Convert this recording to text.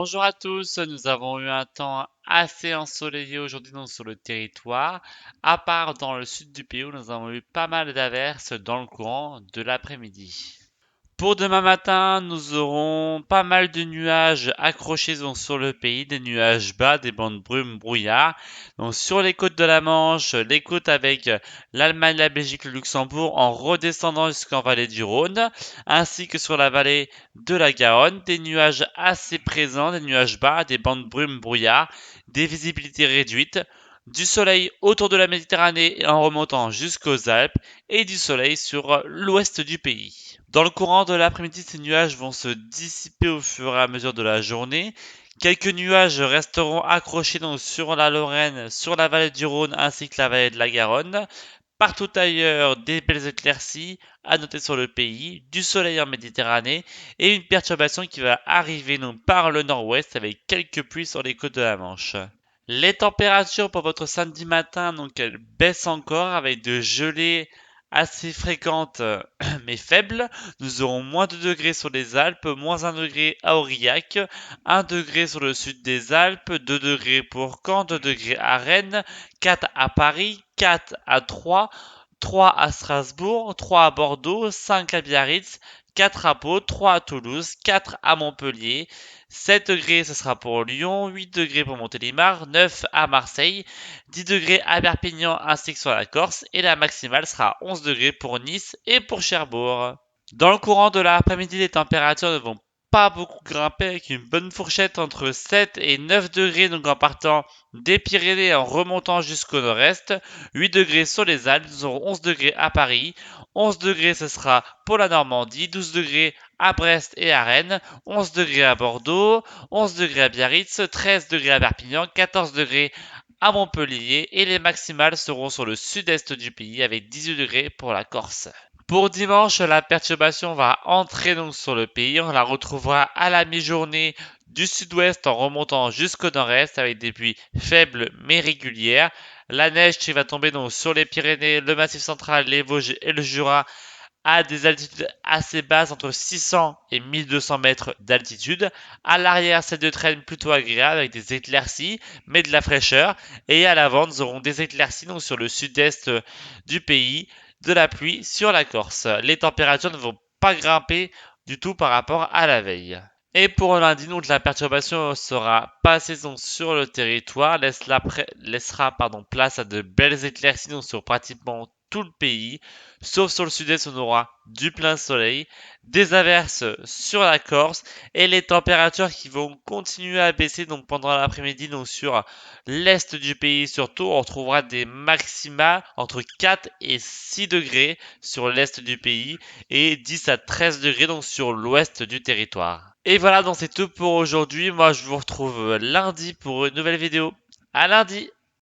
Bonjour à tous, nous avons eu un temps assez ensoleillé aujourd'hui sur le territoire, à part dans le sud du pays où nous avons eu pas mal d'averses dans le courant de l'après-midi. Pour demain matin, nous aurons pas mal de nuages accrochés sur le pays, des nuages bas, des bandes brumes, brouillard. Donc sur les côtes de la Manche, les côtes avec l'Allemagne, la Belgique, le Luxembourg, en redescendant jusqu'en vallée du Rhône, ainsi que sur la vallée de la Garonne, des nuages assez présents, des nuages bas, des bandes brumes, brouillard, des visibilités réduites, du soleil autour de la Méditerranée en remontant jusqu'aux Alpes et du soleil sur l'ouest du pays. Dans le courant de l'après-midi, ces nuages vont se dissiper au fur et à mesure de la journée. Quelques nuages resteront accrochés donc sur la Lorraine, sur la vallée du Rhône ainsi que la vallée de la Garonne. Partout ailleurs, des belles éclaircies à noter sur le pays, du soleil en Méditerranée et une perturbation qui va arriver donc par le nord-ouest avec quelques pluies sur les côtes de la Manche. Les températures pour votre samedi matin, donc elles baissent encore avec de gelées assez fréquentes mais faibles. Nous aurons moins de degrés sur les Alpes, moins 1 degré à Aurillac, 1 degré sur le sud des Alpes, 2 degrés pour Caen, 2 degrés à Rennes, 4 à Paris, 4 à Troyes, 3 à Strasbourg, 3 à Bordeaux, 5 à Biarritz, 4 à Pau, 3 à Toulouse, 4 à Montpellier, 7 degrés ce sera pour Lyon, 8 degrés pour Montélimar, 9 à Marseille, 10 degrés à Perpignan ainsi que sur la Corse et la maximale sera 11 degrés pour Nice et pour Cherbourg. Dans le courant de l'après-midi, les températures ne vont pas beaucoup grimper avec une bonne fourchette entre 7 et 9 degrés donc en partant des Pyrénées et en remontant jusqu'au nord-est, 8 degrés sur les Alpes, nous aurons 11 degrés à Paris, 11 degrés ce sera pour la Normandie, 12 degrés à Brest et à Rennes, 11 degrés à Bordeaux, 11 degrés à Biarritz, 13 degrés à Perpignan, 14 degrés à Montpellier et les maximales seront sur le sud-est du pays avec 18 degrés pour la Corse. Pour dimanche, la perturbation va entrer donc sur le pays. On la retrouvera à la mi-journée du sud-ouest en remontant jusqu'au nord-est avec des pluies faibles mais régulières. La neige qui va tomber donc sur les Pyrénées, le Massif central, les Vosges et le Jura à des altitudes assez basses, entre 600 et 1200 mètres d'altitude. À l'arrière, c'est de traîne plutôt agréable avec des éclaircies, mais de la fraîcheur. Et à l'avant, nous aurons des éclaircies donc sur le sud-est du pays, de la pluie sur la Corse. Les températures ne vont pas grimper du tout par rapport à la veille. Et pour lundi, donc la perturbation sera passée donc sur le territoire, laissera place à de belles éclaircies donc sur pratiquement tout le pays, sauf sur le sud-est où on aura du plein soleil, des averses sur la Corse et les températures qui vont continuer à baisser donc pendant l'après-midi donc sur l'est du pays surtout, on retrouvera des maxima entre 4 et 6 degrés sur l'est du pays et 10 à 13 degrés donc sur l'ouest du territoire. Et voilà, donc c'est tout pour aujourd'hui. Moi, je vous retrouve lundi pour une nouvelle vidéo. À lundi!